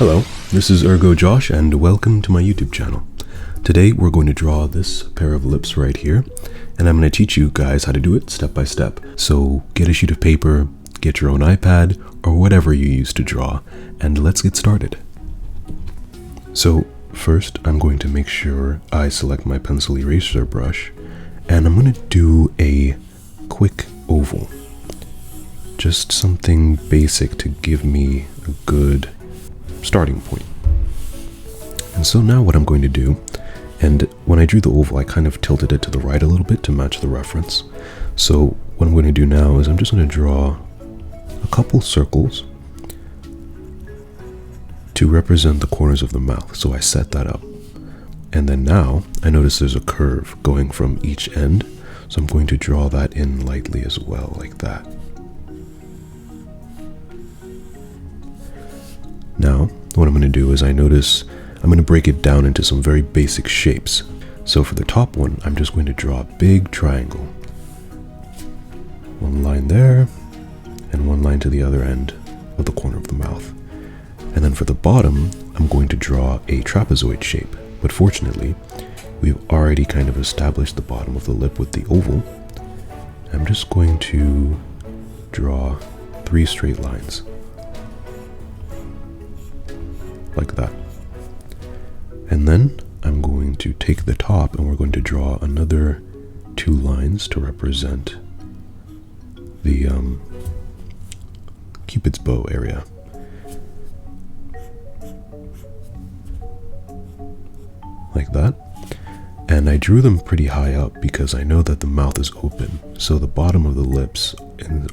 Hello, this is Ergo Josh and welcome to my YouTube channel. Today we're going to draw this pair of lips right here, and I'm going to teach you guys how to do it step by step. So get a sheet of paper, get your own iPad, or whatever you use to draw, and let's get started. So first I'm going to make sure I select my pencil eraser brush, and I'm going to do a quick oval. Just something basic to give me a good starting point. And so now what I'm going to do, and when I drew the oval I kind of tilted it to the right a little bit to match the reference. So what I'm going to do now is I'm just going to draw a couple circles to represent the corners of the mouth. So I set that up. And then now I notice there's a curve going from each end. So I'm going to draw that in lightly as well, like that. Now, what I'm going to do is I notice I'm going to break it down into some very basic shapes. So for the top one, I'm just going to draw a big triangle. One line there, and one line to the other end of the corner of the mouth. And then for the bottom, I'm going to draw a trapezoid shape. But fortunately, we've already kind of established the bottom of the lip with the oval. I'm just going to draw 3 straight lines. Like that. And then I'm going to take the top and we're going to draw another 2 lines to represent the Cupid's bow area. Like that. And I drew them pretty high up because I know that the mouth is open, so the bottom of the lips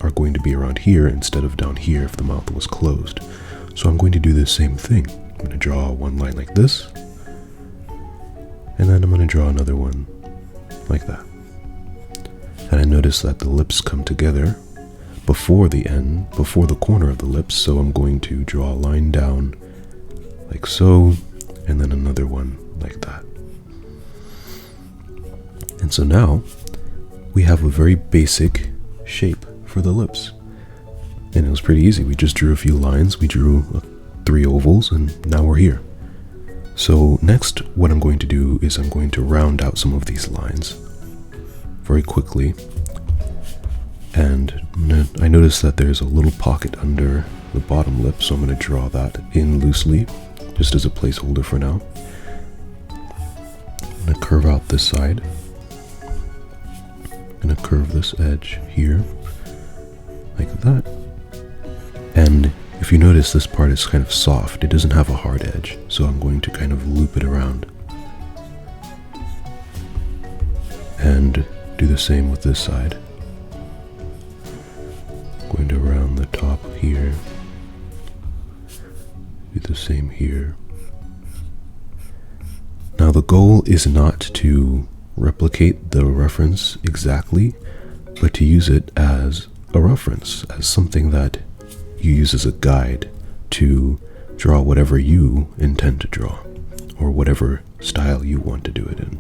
are going to be around here instead of down here if the mouth was closed. So I'm going to do the same thing. I'm going to draw one line like this, and then I'm going to draw another one like that. And I notice that the lips come together before the end, before the corner of the lips, so I'm going to draw a line down like so, and then another one like that. And so now we have a very basic shape for the lips. And it was pretty easy. We just drew a few lines, we drew 3 ovals, and now we're here. So next, what I'm going to do is I'm going to round out some of these lines very quickly. And I notice that there's a little pocket under the bottom lip, so I'm going to draw that in loosely, just as a placeholder for now. I'm going to curve out this side. I'm going to curve this edge here, like that. And if you notice, this part is kind of soft. It doesn't have a hard edge, so I'm going to kind of loop it around. And do the same with this side. I'm going to round the top here. Do the same here. Now the goal is not to replicate the reference exactly, but to use it as a reference, as something that you use as a guide to draw whatever you intend to draw, or whatever style you want to do it in.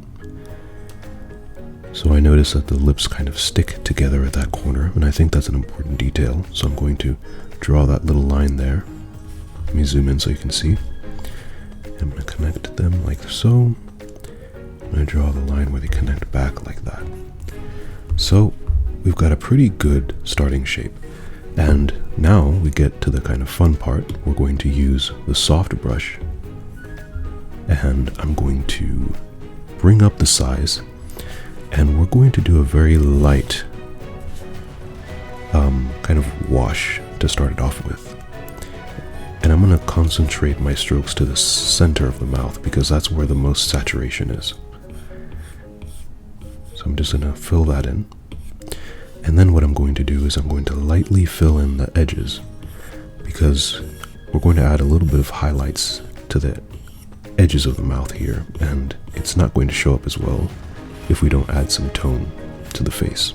So I notice that the lips kind of stick together at that corner, and I think that's an important detail, so I'm going to draw that little line there. Let me zoom in so you can see. I'm going to connect them like so. I'm going to draw the line where they connect back like that. So we've got a pretty good starting shape. And now we get to the kind of fun part. We're going to use the soft brush, and I'm going to bring up the size, and we're going to do a very light kind of wash to start it off with. And I'm going to concentrate my strokes to the center of the mouth because that's where the most saturation is. So I'm just going to fill that in. And then what I'm going to do is I'm going to lightly fill in the edges because we're going to add a little bit of highlights to the edges of the mouth here, and it's not going to show up as well if we don't add some tone to the face.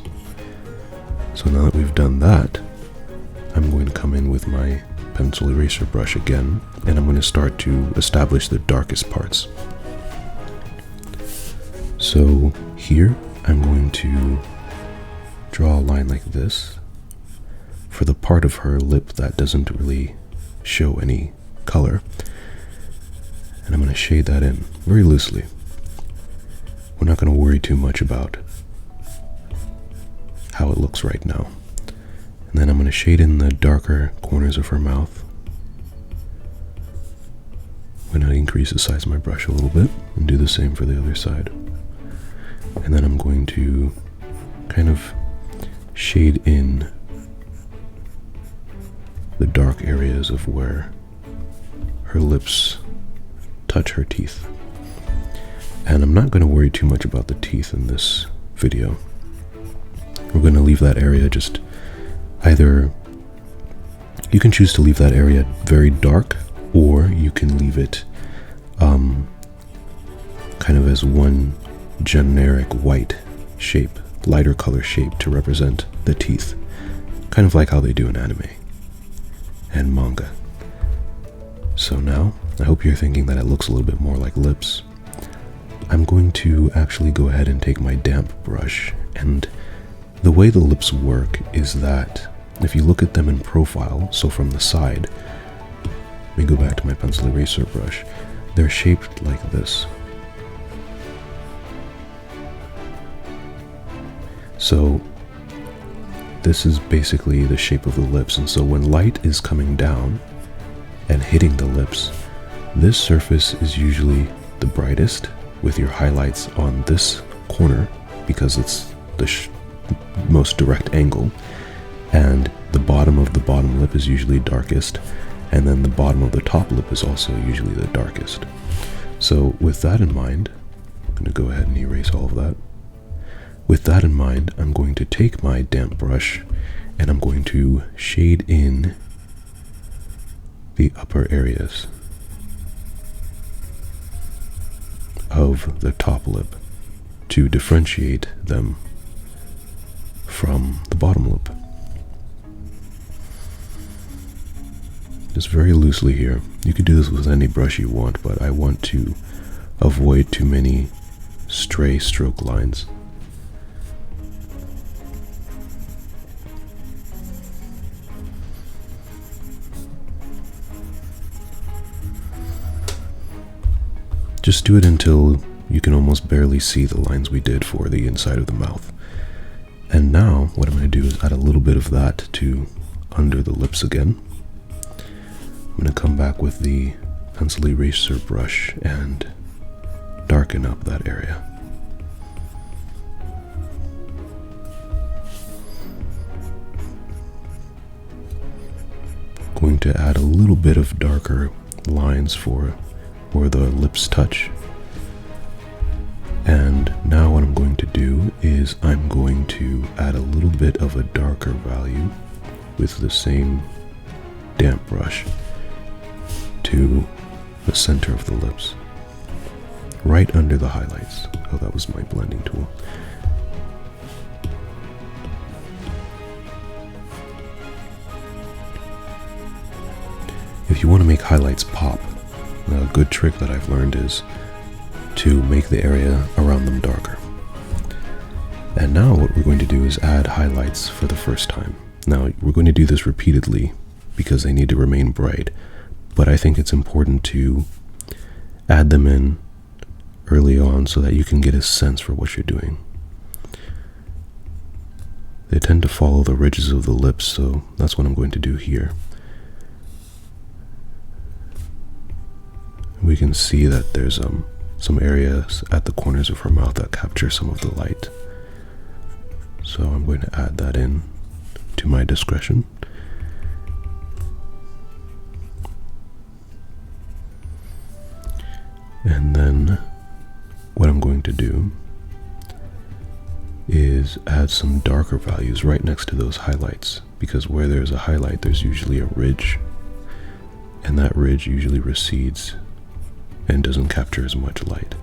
So now that we've done that, I'm going to come in with my pencil eraser brush again, and I'm going to start to establish the darkest parts. So here I'm going to draw a line like this for the part of her lip that doesn't really show any color. And I'm going to shade that in very loosely. We're not going to worry too much about how it looks right now. And then I'm going to shade in the darker corners of her mouth. I'm going to increase the size of my brush a little bit and do the same for the other side. And then I'm going to kind of shade in the dark areas of where her lips touch her teeth. And I'm not going to worry too much about the teeth in this video. We're going to leave that area just either, you can choose to leave that area very dark, or you can leave it kind of as one generic white shape, lighter color shape to represent the teeth, kind of like how they do in anime and manga. So now, I hope you're thinking that it looks a little bit more like lips. I'm going to actually go ahead and take my damp brush, and the way the lips work is that if you look at them in profile, so from the side, let me go back to my pencil eraser brush, they're shaped like this. So this is basically the shape of the lips, and so when light is coming down and hitting the lips, this surface is usually the brightest with your highlights on this corner because it's the most direct angle, and the bottom of the bottom lip is usually darkest, and then the bottom of the top lip is also usually the darkest. So with that in mind, I'm going to go ahead and erase all of that. With that in mind, I'm going to take my damp brush and I'm going to shade in the upper areas of the top lip to differentiate them from the bottom lip. Just very loosely here. You could do this with any brush you want, but I want to avoid too many stray stroke lines. Just do it until you can almost barely see the lines we did for the inside of the mouth. And now what I'm going to do is add a little bit of that to under the lips again. I'm going to come back with the pencil eraser brush and darken up that area. Going to add a little bit of darker lines for where the lips touch. And now what I'm going to do is I'm going to add a little bit of a darker value with the same damp brush to the center of the lips, right under the highlights. Oh, that was my blending tool. If you want to make highlights pop, a good trick that I've learned is to make the area around them darker. And now what we're going to do is add highlights for the first time. Now we're going to do this repeatedly because they need to remain bright, but I think it's important to add them in early on so that you can get a sense for what you're doing. They tend to follow the ridges of the lips, so that's what I'm going to do here. We can see that there's some areas at the corners of her mouth that capture some of the light. So I'm going to add that in to my discretion. And then what I'm going to do is add some darker values right next to those highlights, because where there's a highlight there's usually a ridge, and that ridge usually recedes and doesn't capture as much light.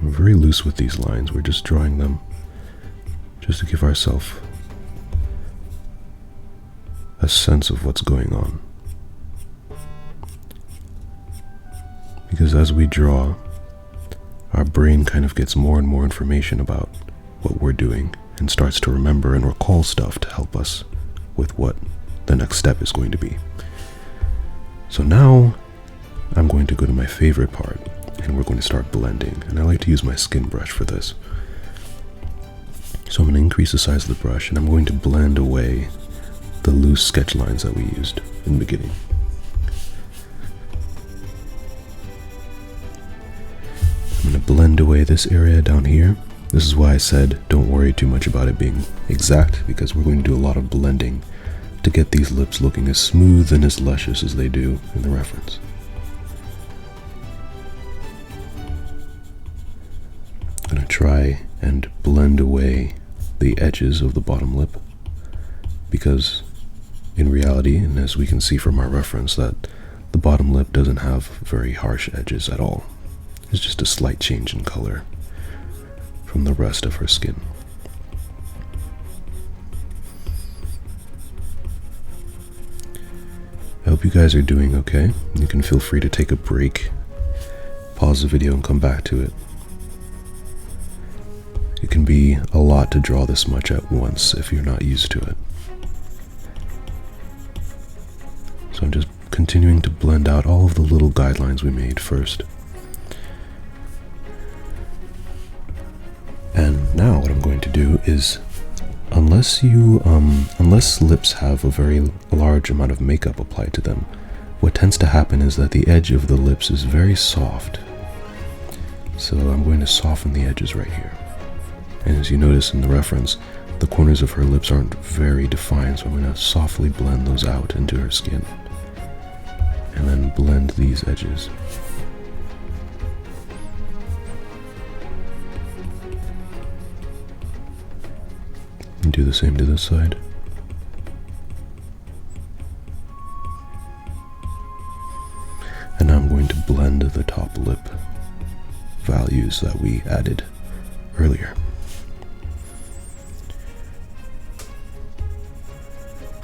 We're very loose with these lines. We're just drawing them just to give ourselves a sense of what's going on. Because as we draw, our brain kind of gets more and more information about what we're doing and starts to remember and recall stuff to help us with what the next step is going to be. So now I'm going to go to my favorite part, and we're going to start blending. And I like to use my skin brush for this. So I'm going to increase the size of the brush, and I'm going to blend away the loose sketch lines that we used in the beginning. I'm going to blend away this area down here. This is why I said don't worry too much about it being exact, because we're going to do a lot of blending to get these lips looking as smooth and as luscious as they do in the reference. I'm going to try and blend away the edges of the bottom lip, because in reality, and as we can see from our reference, that the bottom lip doesn't have very harsh edges at all. It's just a slight change in color from the rest of her skin. I hope you guys are doing okay. You can feel free to take a break, pause the video and come back to it. It can be a lot to draw this much at once if you're not used to it. So I'm just continuing to blend out all of the little guidelines we made first. And now what I'm going to do is, unless lips have a very large amount of makeup applied to them, what tends to happen is that the edge of the lips is very soft. So I'm going to soften the edges right here. And as you notice in the reference, the corners of her lips aren't very defined, so I'm going to softly blend those out into her skin. And then blend these edges. And do the same to this side. And now I'm going to blend the top lip values that we added earlier.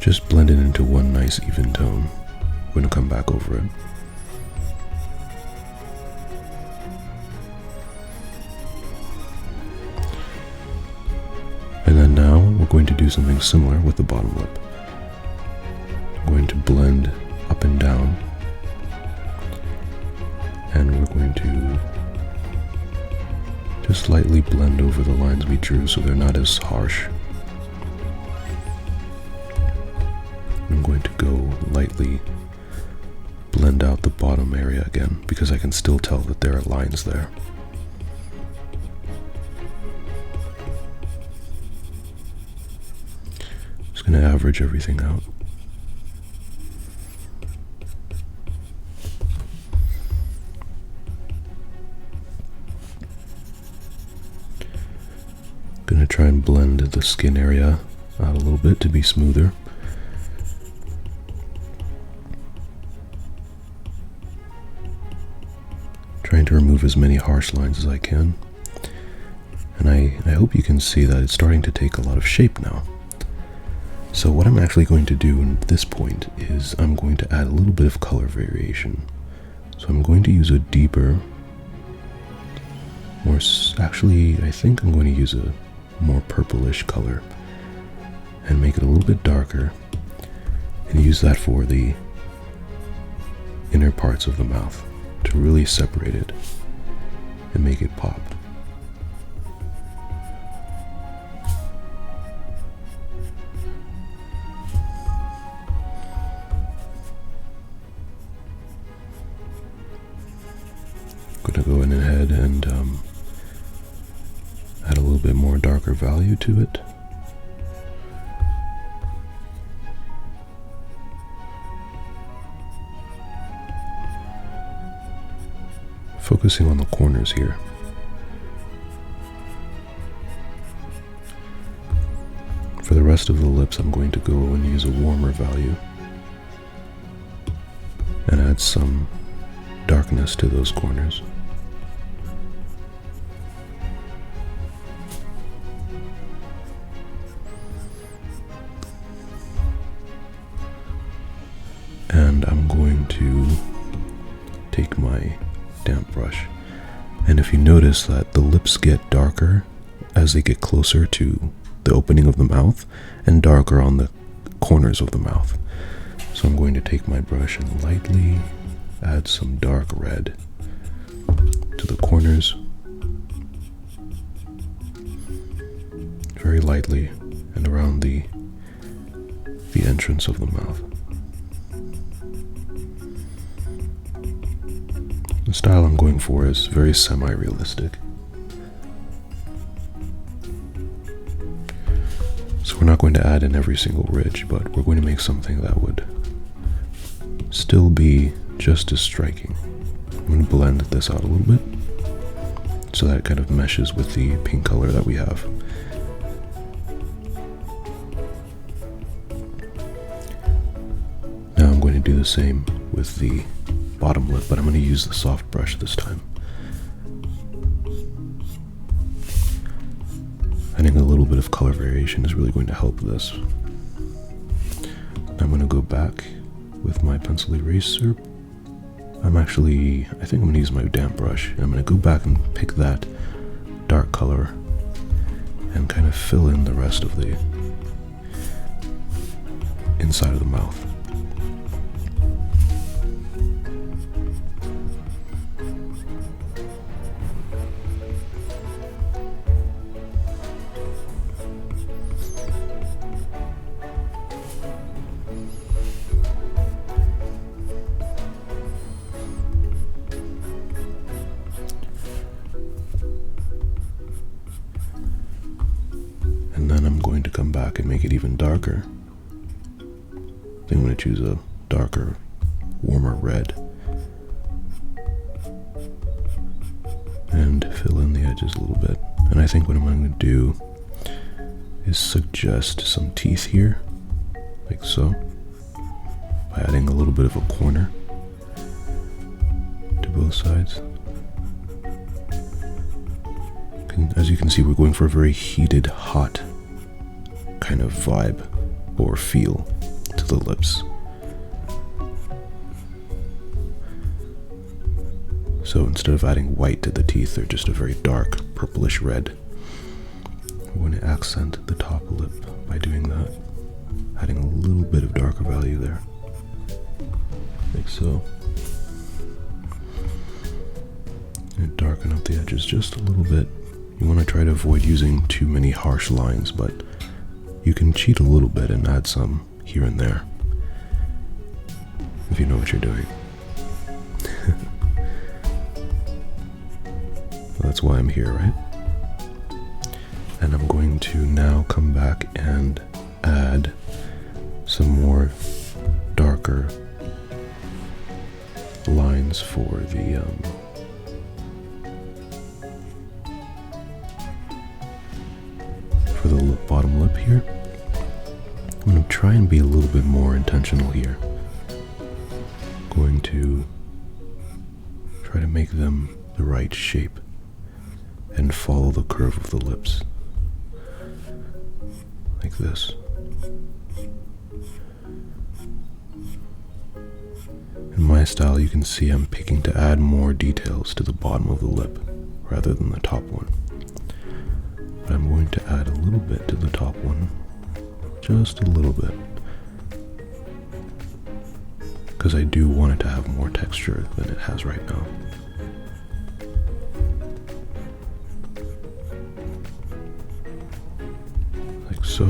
Just blend it into one nice even tone. We're going to come back over it. And then now we're going to do something similar with the bottom lip. I'm going to blend up and down. And we're going to just lightly blend over the lines we drew so they're not as harsh. I'm going to go lightly blend out the bottom area again, because I can still tell that there are lines there. Just going to average everything out. Going to try and blend the skin area out a little bit to be smoother. Trying to remove as many harsh lines as I can. And I hope you can see that it's starting to take a lot of shape now. So what I'm actually going to do at this point is I'm going to add a little bit of color variation. So I'm going to use a deeper, I think I'm going to use a more purplish color and make it a little bit darker, and use that for the inner parts of the mouth to really separate it and make it pop. I'm going to go in ahead and add a little bit more darker value to it. Focusing on the corners here. For the rest of the lips, I'm going to go and use a warmer value and add some darkness to those corners. And I'm going to take my damp brush, and if you notice that the lips get darker as they get closer to the opening of the mouth and darker on the corners of the mouth. So So I'm going to take my brush and lightly add some dark red to the corners, very lightly, and around the entrance of the mouth. The style I'm going for is very semi-realistic. So we're not going to add in every single ridge, but we're going to make something that would still be just as striking. I'm going to blend this out a little bit so that it kind of meshes with the pink color that we have. Now I'm going to do the same with the bottom lip, but I'm going to use the soft brush this time. Adding a little bit of color variation is really going to help this. I'm going to go back with my pencil eraser. I think I'm going to use my damp brush, and I'm going to go back and pick that dark color and kind of fill in the rest of the inside of the mouth. And then I'm going to come back and make it even darker. I think I'm going to choose a darker, warmer red. And fill in the edges a little bit. And I think what I'm going to do is suggest some teeth here, like so, by adding a little bit of a corner to both sides. As you can see, we're going for a very heated, hot kind of vibe or feel to the lips. So instead of adding white to the teeth, they're just a very dark purplish red. We're going to accent the top lip by doing that, adding a little bit of darker value there, like so. And darken up the edges just a little bit. You want to try to avoid using too many harsh lines, but you can cheat a little bit and add some here and there, if you know what you're doing. That's why I'm here, right? And I'm going to now come back and add some more darker lines for the bottom lip here. I'm going to try and be a little bit more intentional here. Going to try to make them the right shape and follow the curve of the lips, like this. In my style, you can see I'm picking to add more details to the bottom of the lip rather than the top one. But I'm going to add a little bit to the top one, just a little bit, because I do want it to have more texture than it has right now. Like so.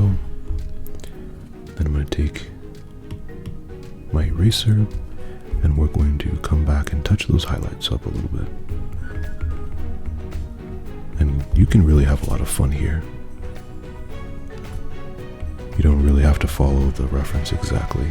Then I'm going to take my eraser and we're going to come back and touch those highlights up a little bit. And you can really have a lot of fun here. You don't really have to follow the reference exactly.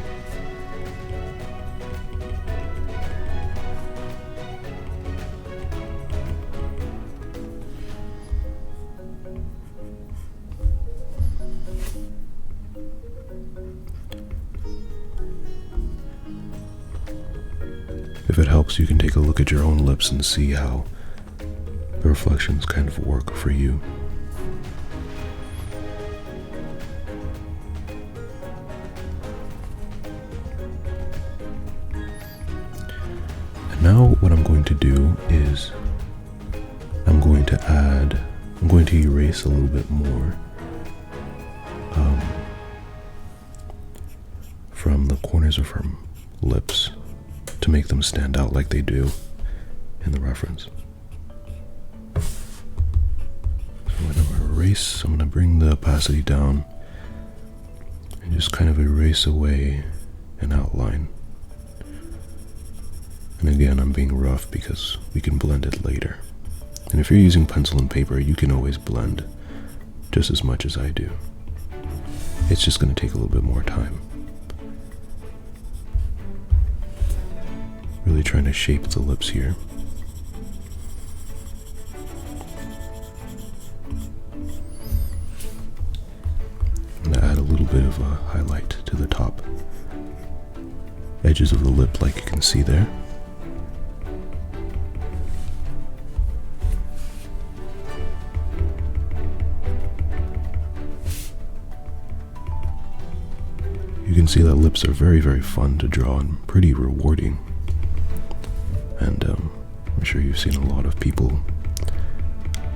If it helps, you can take a look at your own lips and see how the reflections kind of work for you. And now what I'm going to do is I'm going to erase a little bit more from the corners of her lips to make them stand out like they do in the reference. So I'm going to erase, I'm going to bring the opacity down and just kind of erase away an outline. And again, I'm being rough because we can blend it later. And if you're using pencil and paper, you can always blend just as much as I do. It's just going to take a little bit more time. Really trying to shape the lips here. I'm going to add a little bit of a highlight to the top edges of the lip, like you can see there. You can see that lips are very, very fun to draw and pretty rewarding. And I'm sure you've seen a lot of people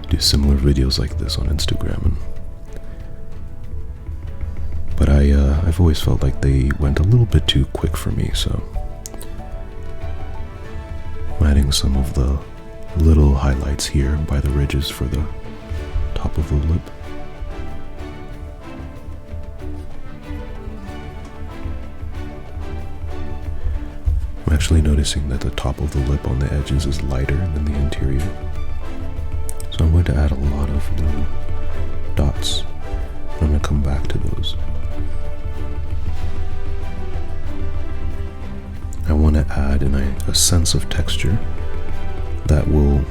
do similar videos like this on Instagram. But I've always felt like they went a little bit too quick for me, so I'm adding some of the little highlights here by the ridges for the top of the lip. I'm actually noticing that the top of the lip on the edges is lighter than the interior. So I'm going to add a lot of little dots. I'm going to come back to those. I want to add in a sense of texture that will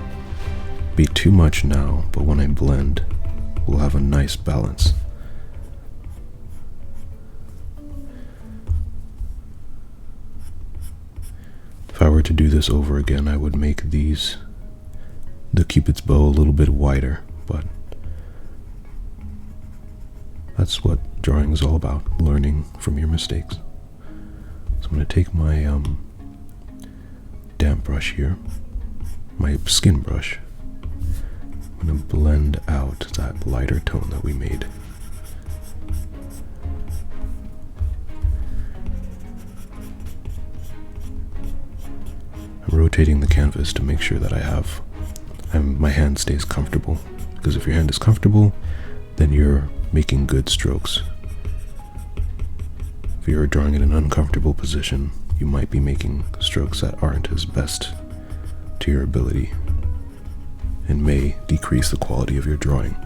be too much now, but when I blend, we'll have a nice balance. If I were to do this over again, I would make the Cupid's bow a little bit wider, but that's what drawing is all about, learning from your mistakes. So I'm going to take my damp brush here, my skin brush. I'm going to blend out that lighter tone that we made. I'm rotating the canvas to make sure that my hand stays comfortable, because if your hand is comfortable, then you're making good strokes. If you're drawing in an uncomfortable position, you might be making strokes that aren't as best to your ability and may decrease the quality of your drawing.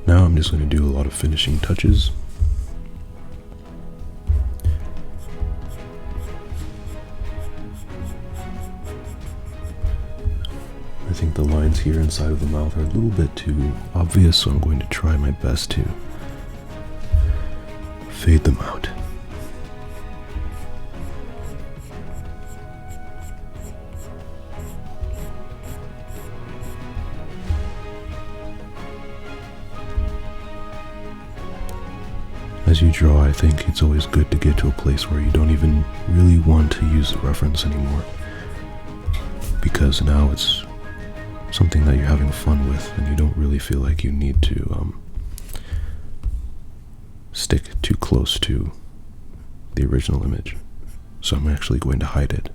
Now I'm just going to do a lot of finishing touches. I think the lines here inside of the mouth are a little bit too obvious, so I'm going to try my best to fade them out. As you draw, I think it's always good to get to a place where you don't even really want to use the reference anymore, because now it's something that you're having fun with and you don't really feel like you need to stick too close to the original image. So I'm actually going to hide it.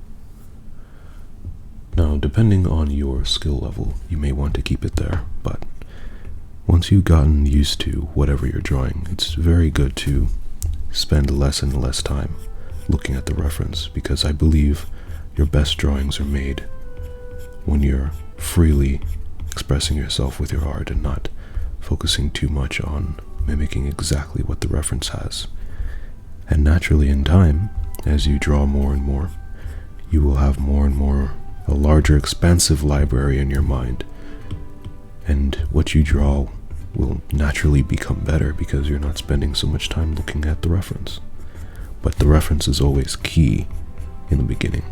Now, depending on your skill level, you may want to keep it there, but once you've gotten used to whatever you're drawing, it's very good to spend less and less time looking at the reference, because I believe your best drawings are made when you're freely expressing yourself with your art and not focusing too much on mimicking exactly what the reference has. And naturally, in time, as you draw more and more, you will have more and more a larger expansive library in your mind, and what you draw will naturally become better because you're not spending so much time looking at the reference. But the reference is always key in the beginning.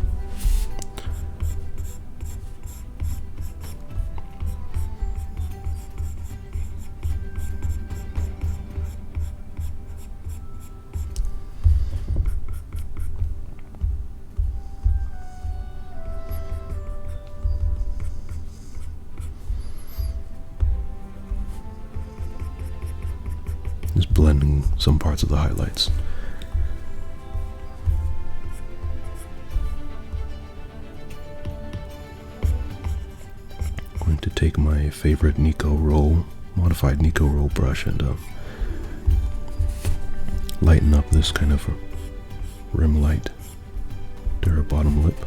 Just blending some parts of the highlights. I'm going to take my favorite modified Nico roll brush and lighten up this kind of rim light to her bottom lip.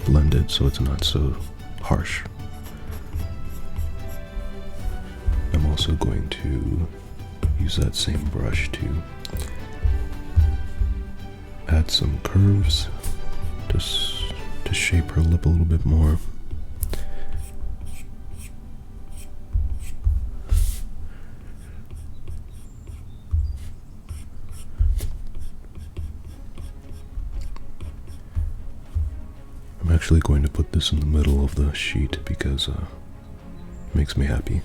Blend it so it's not so harsh. I'm also going to use that same brush to add some curves to shape her lip a little bit more. I'm actually going to put this in the middle of the sheet because it makes me happy.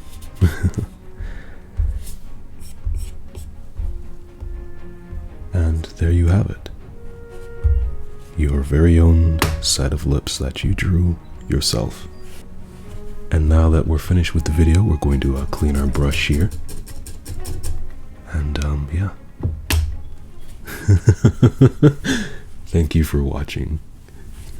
And there you have it. Your very own set of lips that you drew yourself. And now that we're finished with the video, we're going to clean our brush here. And yeah. Thank you for watching.